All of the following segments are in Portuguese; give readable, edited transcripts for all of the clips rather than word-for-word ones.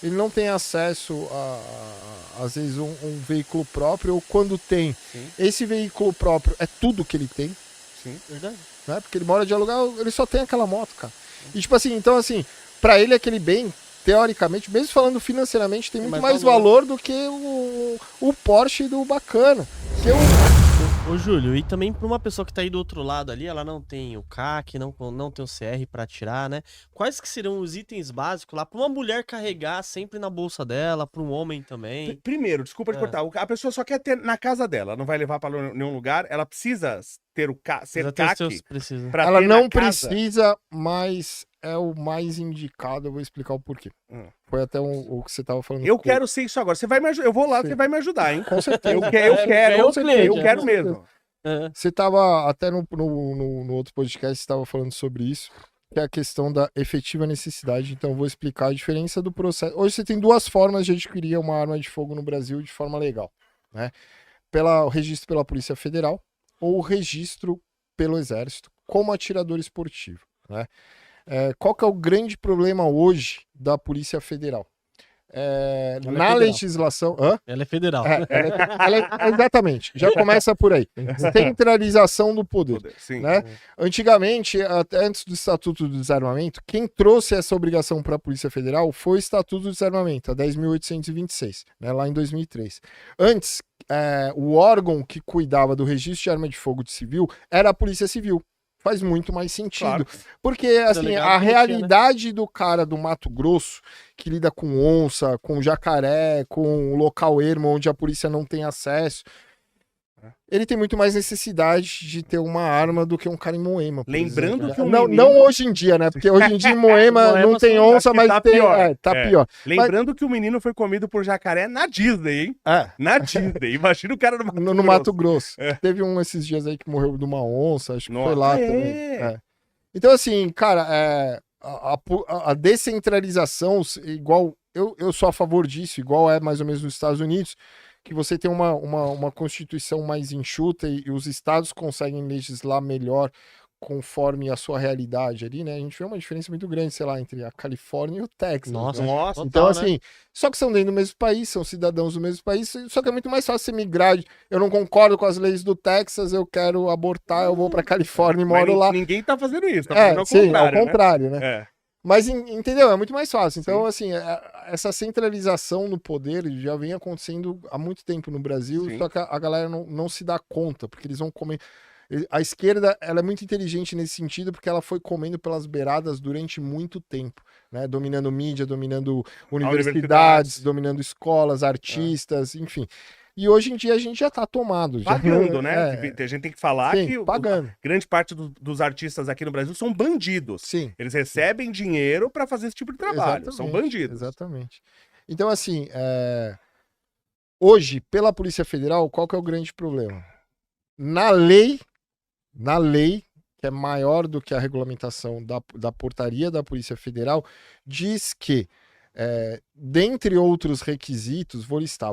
ele não tem acesso às vezes, um veículo próprio, ou quando tem, esse veículo próprio é tudo que ele tem. Sim, verdade. Né? Porque ele mora de aluguel, ele só tem aquela moto, cara. E tipo assim, então assim, pra ele aquele bem, teoricamente, mesmo falando financeiramente, tem muito mais valor do que o Porsche do bacana. Que Ô, Júlio, e também para uma pessoa que tá aí do outro lado ali, ela não tem o CAC, não tem o CR para tirar, né? Quais que serão os itens básicos lá para uma mulher carregar sempre na bolsa dela, para um homem também? Primeiro, desculpa te cortar, a pessoa só quer ter na casa dela, não vai levar para nenhum lugar, ela precisa ter ser CAC. Ela não precisa, mas é o mais indicado, eu vou explicar o porquê. Foi até o que você tava falando. Eu quero ser isso agora. Você vai me ajudar. Eu vou lá, você vai me ajudar, hein? Com certeza. Eu quero mesmo. Você tava até no outro podcast, você tava falando sobre isso, que é a questão da efetiva necessidade. Então eu vou explicar a diferença do processo. Hoje você tem duas formas de adquirir uma arma de fogo no Brasil de forma legal, né? O registro pela Polícia Federal ou o registro pelo Exército como atirador esportivo, né? Qual que é o grande problema hoje da Polícia Federal? Na legislação... Ela é federal. Exatamente, já começa por aí. Centralização do poder. Né? Antigamente, até antes do Estatuto do Desarmamento, quem trouxe essa obrigação para a Polícia Federal foi o Estatuto do Desarmamento, a 10.826, né, lá em 2003. Antes, o órgão que cuidava do registro de arma de fogo de civil era a Polícia Civil. Faz muito mais sentido. Claro. Porque, assim, a realidade do cara do Mato Grosso, que lida com onça, com jacaré, com o local ermo, onde a polícia não tem acesso, ele tem muito mais necessidade de ter uma arma do que um cara em Moema. Lembrando que não hoje em dia, né? Porque hoje em dia em Moema não tem onça, mas tá tem... pior. Tá pior. Lembrando que o menino foi comido por jacaré na Disney, hein? Na Disney. Imagina o cara no Mato Grosso. Teve esses dias aí que morreu de uma onça, acho que foi lá também. Então, assim, cara, a descentralização, igual... Eu sou a favor disso, igual é mais ou menos nos Estados Unidos, que você tem uma constituição mais enxuta e os estados conseguem legislar melhor conforme a sua realidade ali, né? A gente vê uma diferença muito grande, sei lá, entre a Califórnia e o Texas. Nossa, né? total, então, assim, só que são dentro do mesmo país, são cidadãos do mesmo país, só que é muito mais fácil você migrar. Eu não concordo com as leis do Texas, eu quero abortar, eu vou pra Califórnia e moro lá. Ninguém tá fazendo isso, tá fazendo ao contrário, né? Mas, entendeu? É muito mais fácil. Então, assim, essa centralização no poder já vem acontecendo há muito tempo no Brasil, só que a galera não se dá conta, porque eles vão comer... A esquerda, ela é muito inteligente nesse sentido, porque ela foi comendo pelas beiradas durante muito tempo, né? Dominando mídia, dominando universidades, dominando escolas, artistas, enfim. E hoje em dia a gente já tá tomado. Pagando, né? A gente tem que falar que grande parte dos artistas aqui no Brasil são bandidos. Sim. Eles recebem dinheiro para fazer esse tipo de trabalho. São bandidos. Exatamente. Então, assim, hoje, pela Polícia Federal, qual que é o grande problema? Na lei, que é maior do que a regulamentação da portaria da Polícia Federal, diz que, dentre outros requisitos, vou listar,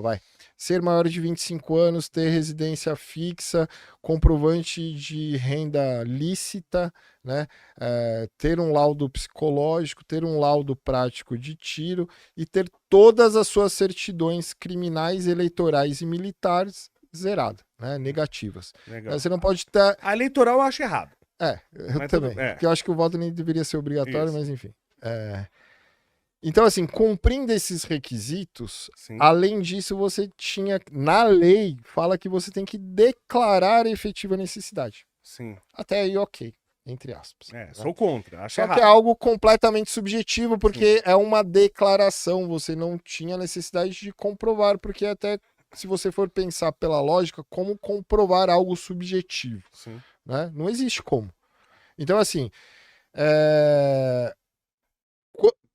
ser maior de 25 anos, ter residência fixa, comprovante de renda lícita, né? Ter um laudo psicológico, ter um laudo prático de tiro e ter todas as suas certidões criminais, eleitorais e militares zerada, né? Negativas. Você não pode ter... A eleitoral eu acho errado. Eu também. Porque eu acho que o voto nem deveria ser obrigatório, mas enfim. Então, assim, cumprindo esses requisitos, além disso, você tinha... Na lei, fala que você tem que declarar efetiva necessidade. Sim. Até aí, ok. Entre aspas. Sou contra. Acho Só errado. que é algo completamente subjetivo, porque é uma declaração. Você não tinha necessidade de comprovar, porque até... Se você for pensar pela lógica, como comprovar algo subjetivo? Né? Não existe como. Então, assim,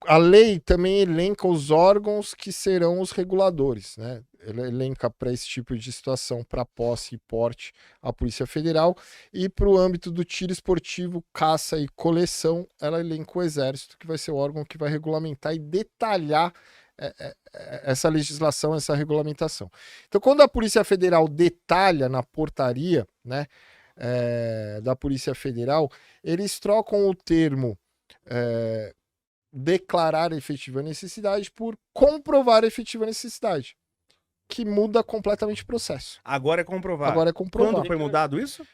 a lei também elenca os órgãos que serão os reguladores. Né? Ela elenca para esse tipo de situação, para posse e porte, a Polícia Federal. E para o âmbito do tiro esportivo, caça e coleção, ela elenca o Exército, que vai ser o órgão que vai regulamentar e detalhar essa legislação, essa regulamentação. Então, quando a Polícia Federal detalha na portaria, né, da Polícia Federal, eles trocam o termo declarar efetiva necessidade por comprovar efetiva necessidade, que muda completamente o processo. Agora é comprovar. Agora é comprovar. Quando foi mudado isso?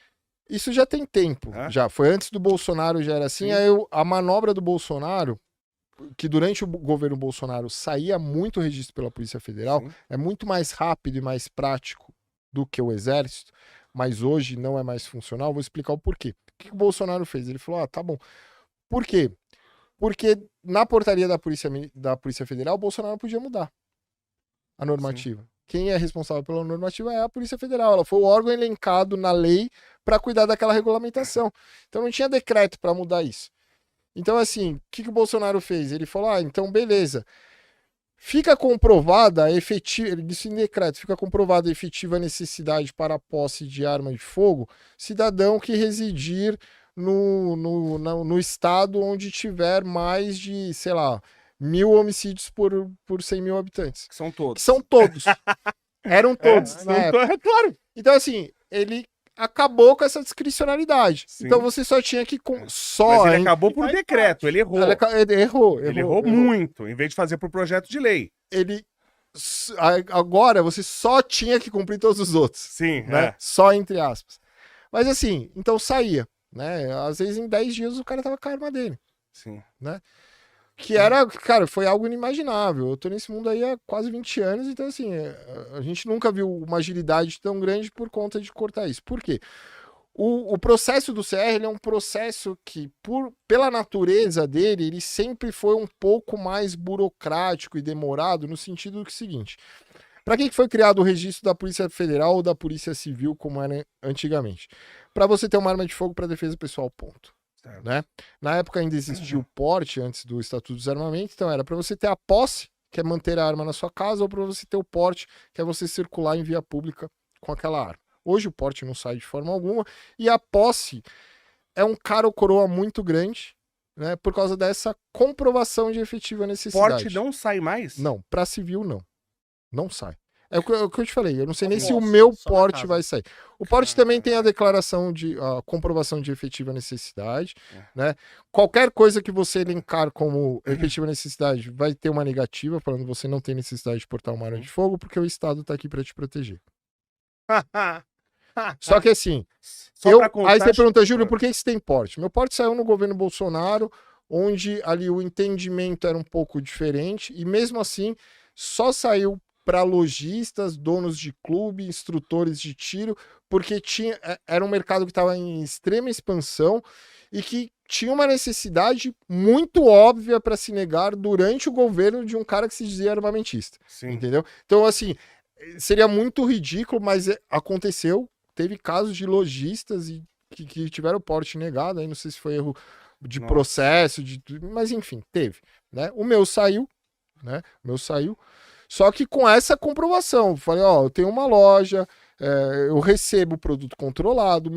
Isso já tem tempo, já. Foi antes do Bolsonaro, já era assim. Aí a manobra do Bolsonaro, que durante o governo Bolsonaro saía muito registro pela Polícia Federal, é muito mais rápido e mais prático do que o Exército, mas hoje não é mais funcional. Vou explicar o porquê. O que o Bolsonaro fez? Ele falou, tá bom. Por quê? Porque na portaria da Polícia Federal, o Bolsonaro podia mudar a normativa. Quem é responsável pela normativa é a Polícia Federal. Ela foi o órgão elencado na lei para cuidar daquela regulamentação. Então não tinha decreto para mudar isso. Então, assim, o que o Bolsonaro fez? Ele falou, então beleza. Fica comprovada a efetiva, ele disse em decreto, fica comprovada a efetiva necessidade para a posse de arma de fogo, cidadão que residir no estado onde tiver mais de, sei lá, 1.000 homicídios por 100 mil habitantes. Que são todos. Que são todos. Eram todos. É claro. Então, assim, ele acabou com essa discricionalidade. Sim. Então você só tinha que... Mas ele acabou por decreto, ele errou. Ele errou muito, em vez de fazer por projeto de lei. Agora você só tinha que cumprir todos os outros. Sim, né? Só entre aspas. Mas assim, então saía, né? Às vezes em 10 dias o cara tava com a arma dele. Sim. Né? Que era, cara, foi algo inimaginável. Eu tô nesse mundo aí há quase 20 anos, então assim, a gente nunca viu uma agilidade tão grande por conta de cortar isso. Por quê? O processo do CR ele é um processo que, pela natureza dele, ele sempre foi um pouco mais burocrático e demorado, no sentido do seguinte: para que foi criado o registro da Polícia Federal ou da Polícia Civil, como era antigamente? Para você ter uma arma de fogo para defesa pessoal, ponto. Né? Na época ainda existia o porte antes do Estatuto do Desarmamento, então era para você ter a posse, que é manter a arma na sua casa, ou para você ter o porte, que é você circular em via pública com aquela arma. Hoje o porte não sai de forma alguma, e a posse é um cara ou coroa muito grande, né, por causa dessa comprovação de efetiva necessidade. Porte não sai mais? Não, para civil não. Não sai. É o que eu te falei, eu não sei nem se o meu porte vai sair. O porte também tem a declaração a comprovação de efetiva necessidade, né? Qualquer coisa que você elencar como efetiva necessidade vai ter uma negativa, falando que você não tem necessidade de portar uma arma de fogo, porque o Estado tá aqui para te proteger. Só que assim, aí você pergunta, Júlio, por que isso tem porte? Meu porte saiu no governo Bolsonaro, onde ali o entendimento era um pouco diferente, e mesmo assim só saiu para lojistas, donos de clube, instrutores de tiro, porque era um mercado que estava em extrema expansão e que tinha uma necessidade muito óbvia para se negar durante o governo de um cara que se dizia armamentista. Sim. Entendeu? Então, assim, seria muito ridículo, mas aconteceu. Teve casos de lojistas que tiveram o porte negado, aí não sei se foi erro de processo, mas enfim, teve. Né? O meu saiu, né? O meu saiu. Só que com essa comprovação, falei, eu tenho uma loja, eu recebo produto controlado,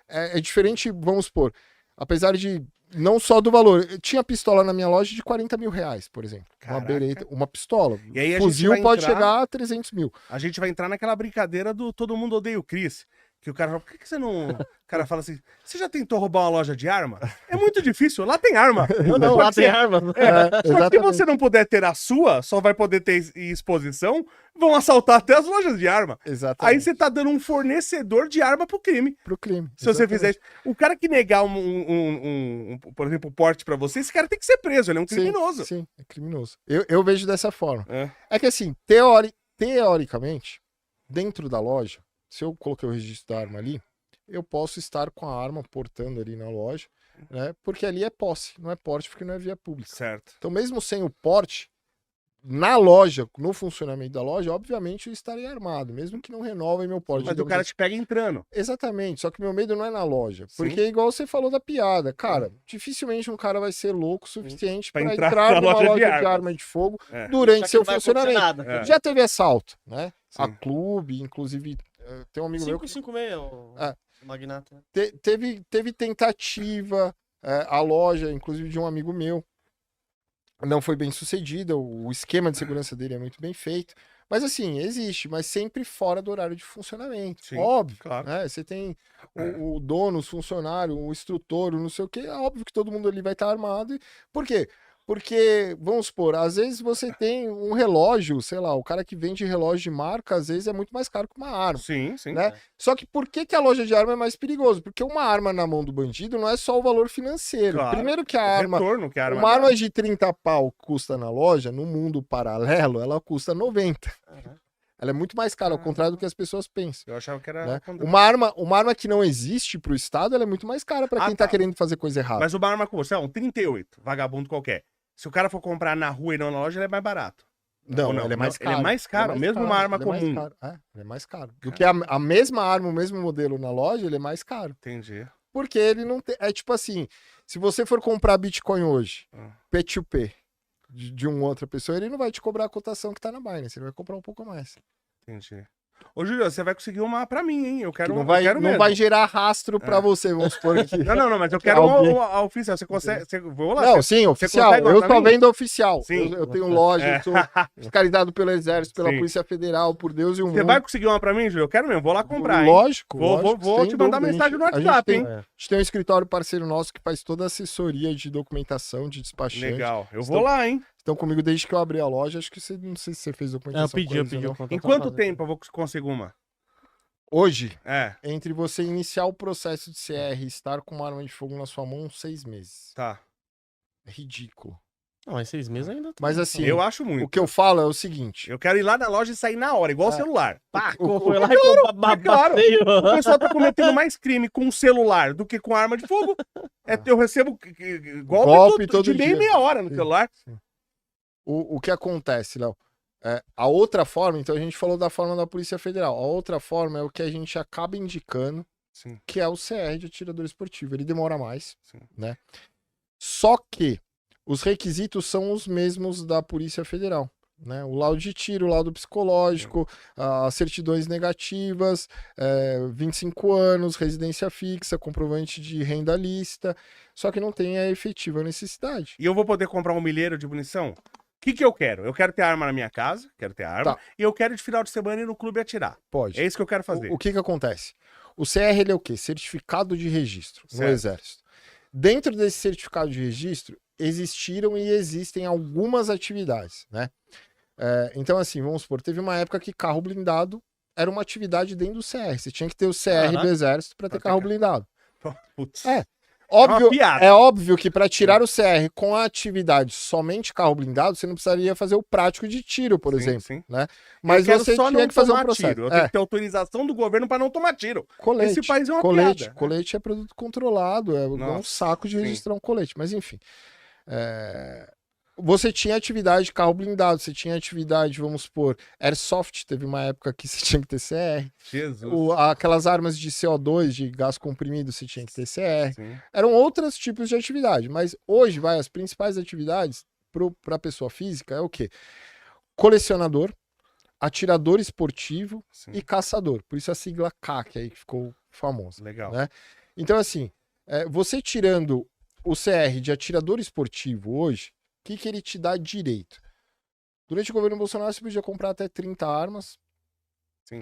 é diferente, vamos supor, apesar de não só do valor, tinha pistola na minha loja de 40 mil reais, por exemplo. Caraca. Uma bereta, uma pistola. E aí fuzil pode chegar a 300 mil. A gente vai entrar naquela brincadeira do todo mundo odeia o Chris. Que o cara fala, por que você não... O cara fala assim, você já tentou roubar uma loja de arma? É muito difícil, lá tem arma. Não, lá tem arma. Só que se você não puder ter a sua, só vai poder ter em exposição, vão assaltar até as lojas de arma. Exatamente. Aí você tá dando um fornecedor de arma pro crime. Pro crime. Se você fizer isso. O cara que negar por exemplo, porte pra você, esse cara tem que ser preso, ele é um criminoso. Sim, é criminoso. Eu vejo dessa forma. É que assim, teoricamente, dentro da loja, se eu coloquei o registro da arma ali, eu posso estar com a arma portando ali na loja, né? Porque ali é posse, não é porte, porque não é via pública. Certo. Então, mesmo sem o porte, na loja, no funcionamento da loja, obviamente eu estarei armado, mesmo que não renove meu porte. Mas o cara te pega entrando. Exatamente, só que meu medo não é na loja. Porque é igual você falou da piada, cara, dificilmente um cara vai ser louco o suficiente para entrar numa loja de arma de fogo durante seu funcionamento. Já teve assalto, né? Sim. A clube, inclusive, tem um amigo 556, o Magnata. Teve tentativa, a loja, inclusive de um amigo meu, não foi bem sucedida, o esquema de segurança dele é muito bem feito, mas assim, existe, mas sempre fora do horário de funcionamento. Sim, óbvio, claro. Né? Você tem o dono, os funcionários, o instrutor, o não sei o que, é óbvio que todo mundo ali vai estar armado. Por quê? Porque, vamos supor, às vezes você tem um relógio, sei lá, o cara que vende relógio de marca, às vezes é muito mais caro que uma arma. Sim, sim. Né? Só que por que a loja de arma é mais perigoso? Porque uma arma na mão do bandido não é só o valor financeiro. Claro. Primeiro que a arma... Retorno que a arma uma arma de 30 pau custa na loja, no mundo paralelo, ela custa 90. Ela é muito mais cara, ao contrário do que as pessoas pensam. Eu achava que era... Né? Uma arma que não existe pro Estado, ela é muito mais cara pra quem tá querendo fazer coisa errada. Mas uma arma com você, um 38, vagabundo qualquer. Se o cara for comprar na rua e não na loja, ele é mais barato. Não, ele é mais caro. Ele é mais caro, mesmo uma arma comum. Ele é mais caro. Do que a mesma arma, o mesmo modelo na loja, ele é mais caro. Entendi. Porque ele não tem... É tipo assim, se você for comprar Bitcoin hoje, P2P, de uma outra pessoa, ele não vai te cobrar a cotação que tá na Binance, ele vai comprar um pouco mais. Entendi. Ô, Júlio, você vai conseguir uma pra mim, hein? Eu quero não vai, não vai gerar rastro pra você, vamos supor aqui. Não, mas eu quero uma oficial. Você consegue... Vou lá. Não, sim, oficial. Eu tô vendo oficial. Sim. Eu tenho loja, eu sou fiscalizado pelo Exército, pela Polícia Federal, por Deus e o mundo. Você vai conseguir uma pra mim, Júlio? Eu quero mesmo, vou lá comprar, hein? Lógico. Vou te mandar mensagem no WhatsApp, hein? A gente tem um escritório parceiro nosso que faz toda a assessoria de documentação, de despachante. Legal. Eu vou lá, hein? Estão comigo desde que eu abri a loja, acho que você, não sei se você fez documentação. Eu pedi. Em quanto tempo eu vou conseguir uma? Hoje, entre você iniciar o processo de CR e estar com uma arma de fogo na sua mão, 6 meses. Tá. É ridículo. Não, mas 6 meses ainda. Mas assim, eu acho muito. O que eu falo é o seguinte: eu quero ir lá na loja e sair na hora, igual o celular. Pá, foi lá e claro. O pessoal tá cometendo mais crime com um celular do que com arma de fogo. Eu recebo golpe todo de meia hora no celular. Sim. O que acontece, Léo? A outra forma, então a gente falou da forma da Polícia Federal. A outra forma é o que a gente acaba indicando, que é o CR de atirador esportivo. Ele demora mais, né? Só que os requisitos são os mesmos da Polícia Federal, né? O laudo de tiro, o laudo psicológico, as certidões negativas, 25 anos, residência fixa, comprovante de renda lícita, só que não tem a efetiva necessidade. E eu vou poder comprar um milheiro de munição? O que eu quero? Eu quero ter arma na minha casa, quero ter arma, e eu quero de final de semana ir no clube atirar. Pode. É isso que eu quero fazer. O que acontece? O CR, ele é o quê? Certificado de registro no Exército. Dentro desse certificado de registro, existiram e existem algumas atividades, né? Então, assim, vamos supor, teve uma época que carro blindado era uma atividade dentro do CR. Você tinha que ter o CR do Exército para ter carro blindado. Putz. É óbvio que para tirar o CR com a atividade somente carro blindado, você não precisaria fazer o prático de tiro, por exemplo. Né? Mas você tinha que fazer um processo. Tiro. Eu tenho que ter autorização do governo para não tomar tiro. Colete. Esse país é uma colete. piada. Colete é produto controlado, é um saco de registrar um colete. Mas enfim. Você tinha atividade de carro blindado, você tinha atividade, vamos supor, Airsoft, teve uma época que você tinha que ter CR. Jesus. Aquelas armas de CO2, de gás comprimido, você tinha que ter CR. Sim. Eram outros tipos de atividade, mas hoje, as principais atividades para a pessoa física é o quê? Colecionador, atirador esportivo e caçador. Por isso a sigla CAC aí que ficou famosa. Legal. Né? Então, assim, você tirando o CR de atirador esportivo hoje, o que ele te dá direito? Durante o governo Bolsonaro, você podia comprar até 30 armas,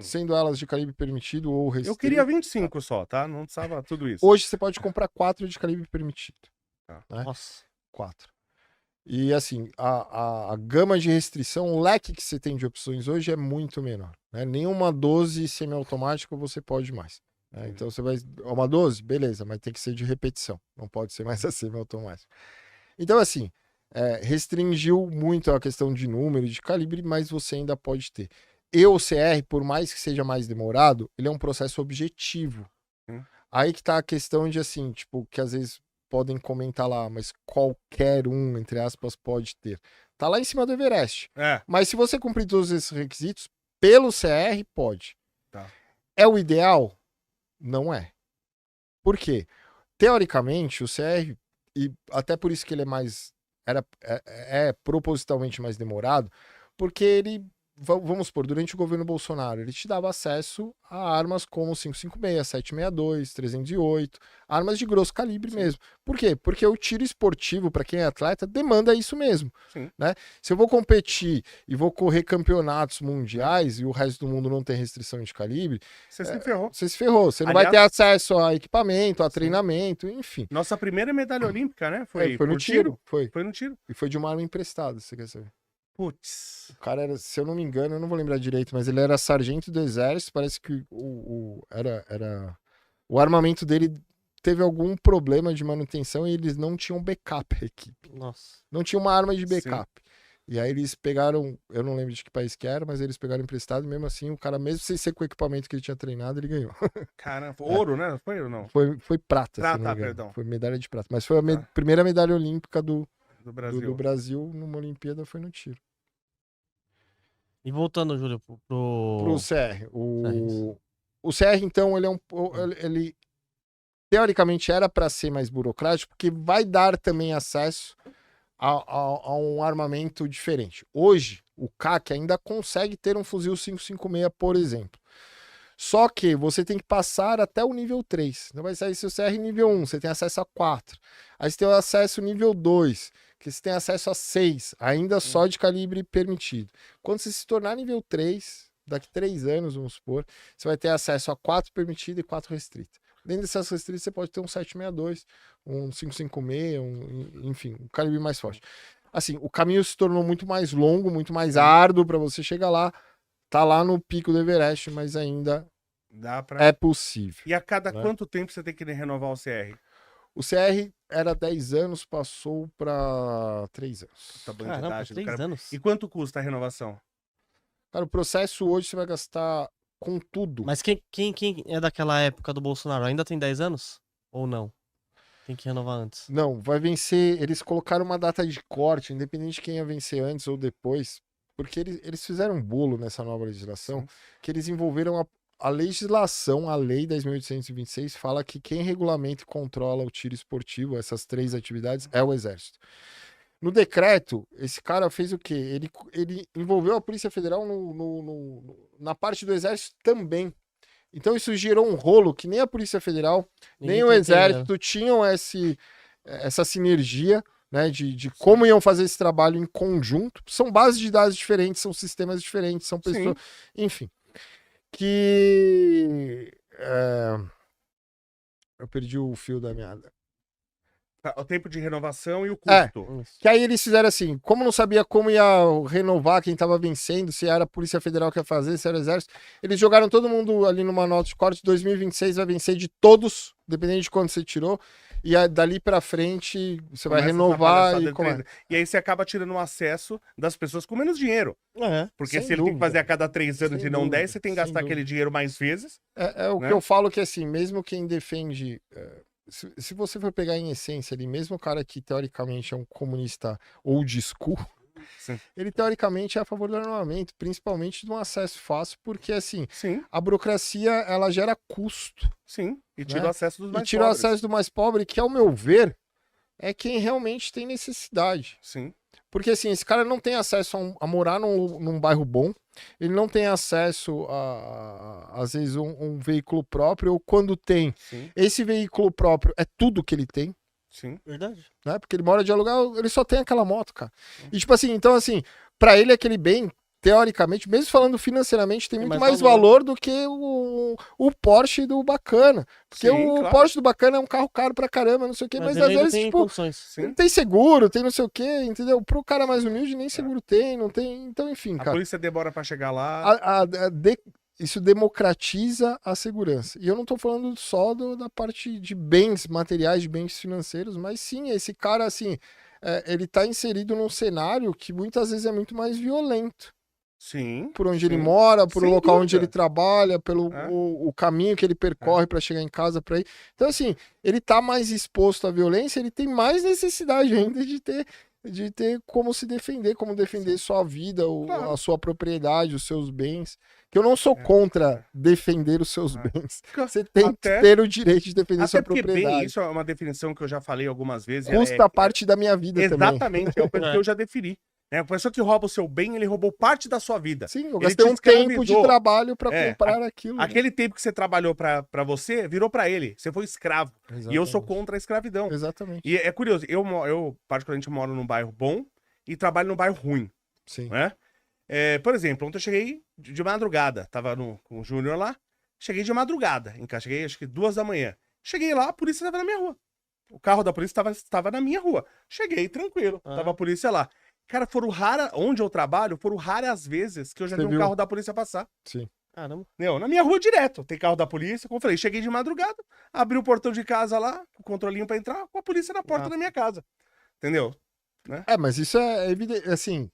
sendo elas de calibre permitido ou restrito. Eu queria 25 só, tá? Não precisava tudo isso. Hoje você pode comprar 4 de calibre permitido. Né? Nossa. 4. E assim, a gama de restrição, o leque que você tem de opções hoje é muito menor. Né? Nenhuma 12 semiautomática você pode mais. Né? Então você vai... Uma 12? Beleza, mas tem que ser de repetição. Não pode ser mais a semiautomática. Então assim... restringiu muito a questão de número, de calibre, mas você ainda pode ter. E o CR, por mais que seja mais demorado, ele é um processo objetivo. Aí que tá a questão de assim, tipo, que às vezes podem comentar lá, mas qualquer um, entre aspas, pode ter. Tá lá em cima do Everest. Mas se você cumprir todos esses requisitos, pelo CR, pode. Tá. É o ideal? Não é. Por quê? Teoricamente, o CR, e até por isso que ele é mais... é propositalmente mais demorado, porque ele vamos supor, durante o governo Bolsonaro, ele te dava acesso a armas como 556, 762, 308, armas de grosso calibre mesmo. Por quê? Porque o tiro esportivo, para quem é atleta, demanda isso mesmo. Né? Se eu vou competir e vou correr campeonatos mundiais e o resto do mundo não tem restrição de calibre, você se ferrou. Você se ferrou. Você não vai ter acesso a equipamento, a treinamento, enfim. Nossa primeira medalha olímpica, né? Foi no tiro. Foi no tiro. E foi de uma arma emprestada, você quer saber? Putz. O cara era, se eu não me engano, eu não vou lembrar direito, mas ele era sargento do exército, parece que o armamento dele teve algum problema de manutenção e eles não tinham backup, a equipe. Nossa. Não tinha uma arma de backup. E aí eles pegaram, eu não lembro de que país que era, mas eles pegaram emprestado, e mesmo assim, o cara, mesmo sem ser com o equipamento que ele tinha treinado, ele ganhou. Caramba, ouro, né? Foi ou não? Foi prata, perdão. Foi medalha de prata. Mas foi a primeira medalha olímpica do Brasil numa Olimpíada, foi no tiro. E voltando, Júlio, pro CR. O CR, então, ele teoricamente era para ser mais burocrático, porque vai dar também acesso a um armamento diferente. Hoje, o CAC ainda consegue ter um fuzil 556, por exemplo. Só que você tem que passar até o nível 3. Então vai sair seu CR nível 1, você tem acesso a 4. Aí você tem o acesso nível 2, que você tem acesso a 6, ainda só de calibre permitido. Quando você se tornar nível 3, daqui 3 anos, vamos supor, você vai ter acesso a 4 permitido e 4 restrito. Dentro dessas restritas, você pode ter um 762, um 556, enfim, um calibre mais forte. Assim, o caminho se tornou muito mais longo, muito mais árduo para você chegar lá. Tá lá no pico do Everest, mas ainda é possível. E a cada quanto tempo você tem que renovar o CR? O CR era 10 anos, passou para 3 anos. Tá bom, Caramba, 3 anos. E quanto custa a renovação? Cara, o processo hoje você vai gastar com tudo. Mas quem é daquela época do Bolsonaro ainda tem 10 anos? Ou não? Tem que renovar antes? Não, vai vencer. Eles colocaram uma data de corte, independente de quem ia vencer antes ou depois, porque eles fizeram um bolo nessa nova legislação, que eles envolveram a legislação, a lei 10.826, fala que quem regulamenta e controla o tiro esportivo, essas 3 atividades, é o Exército. No decreto, esse cara fez o quê? Ele envolveu a Polícia Federal na parte do Exército também. Então isso gerou um rolo que nem a Polícia Federal, nem o Exército tinham essa sinergia, né, de como iam fazer esse trabalho em conjunto. São bases de dados diferentes, são sistemas diferentes, são pessoas... Enfim. Eu perdi o fio da meada. O tempo de renovação e o custo. Que aí eles fizeram assim, como não sabia como ia renovar quem estava vencendo, se era a Polícia Federal que ia fazer, se era o Exército, eles jogaram todo mundo ali numa nota de corte, 2026 vai vencer de todos, dependendo de quando você tirou, e dali pra frente você vai renovar e aí você acaba tirando o acesso das pessoas com menos dinheiro. Porque se ele tem que fazer a cada 3 anos e não 10, você tem que gastar aquele dinheiro mais vezes. É o que eu falo que assim, mesmo quem defende... Se você for pegar em essência ali, mesmo o cara que teoricamente é um comunista old school, ele teoricamente é a favor do armamento, principalmente de um acesso fácil, porque assim, a burocracia ela gera custo. E tira o acesso dos mais pobres. E tira o acesso do mais pobre, que ao meu ver, é quem realmente tem necessidade. Porque assim, esse cara não tem acesso a morar num bairro bom, ele não tem acesso às vezes, um veículo próprio, ou quando tem, esse veículo próprio é tudo que ele tem. Verdade. Né? Porque ele mora de aluguel, ele só tem aquela moto, cara. E tipo assim, então assim, pra ele aquele bem, teoricamente, mesmo falando financeiramente, tem muito mais valor do que o Porsche do Bacana. Porque Porsche do Bacana é um carro caro pra caramba, não sei o quê, mas às vezes, tipo, não tem seguro, tem não sei o quê, entendeu? Pro cara mais humilde, nem seguro tem, não tem. Então, enfim, cara. A polícia demora pra chegar lá. Isso democratiza a segurança. E eu não tô falando só da parte de bens materiais, de bens financeiros, mas sim, esse cara, assim, ele tá inserido num cenário que muitas vezes é muito mais violento. Por onde ele mora, por o local onde ele trabalha, pelo o caminho que ele percorre para chegar em casa para ir. Então, assim, ele tá mais exposto à violência, ele tem mais necessidade ainda de ter como se defender, como defender sua vida, a sua propriedade, os seus bens. Que eu não sou contra defender os seus bens. Você tem que ter o direito de defender sua propriedade. Bem, isso é uma definição que eu já falei algumas vezes. Custa parte da minha vida também. Exatamente, é o que eu já defini. A pessoa que rouba o seu bem, ele roubou parte da sua vida. Sim, eu Ele gastei te um tempo de escravizou. trabalho pra comprar aquilo. Aquele tempo que você trabalhou pra você, virou pra ele. Você foi escravo. Exatamente. E eu sou contra a escravidão. Exatamente. E é curioso, eu particularmente moro num bairro bom e trabalho num bairro ruim, Sim. né? Por exemplo, ontem eu cheguei de madrugada, tava com o Júnior lá, cheguei de madrugada em casa, cheguei acho que 2 da manhã. Cheguei lá, a polícia tava na minha rua. O carro da polícia tava na minha rua. Cheguei tranquilo, tava a polícia lá. Cara, onde eu trabalho, foram raras vezes que eu já vi um carro da polícia passar. Sim. Caramba. Na minha rua direto, tem carro da polícia, como eu falei, cheguei de madrugada, abri o portão de casa lá, o controlinho pra entrar, com a polícia na porta da minha casa. Entendeu? Né? Mas isso é evidente, assim,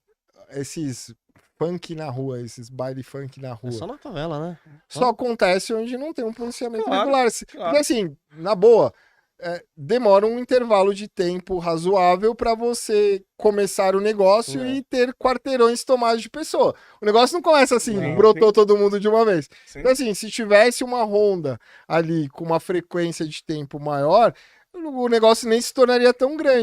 esses funk na rua, esses baile funk na rua. É só na favela, né? Só acontece onde não tem um policiamento Claro, regular. Porque assim, na boa, demora um intervalo de tempo razoável para você começar o negócio e ter quarteirões tomados de pessoa. O negócio não começa assim, brotou todo mundo de uma vez. Sim. Então assim, se tivesse uma ronda ali com uma frequência de tempo maior, o negócio nem se tornaria tão grande.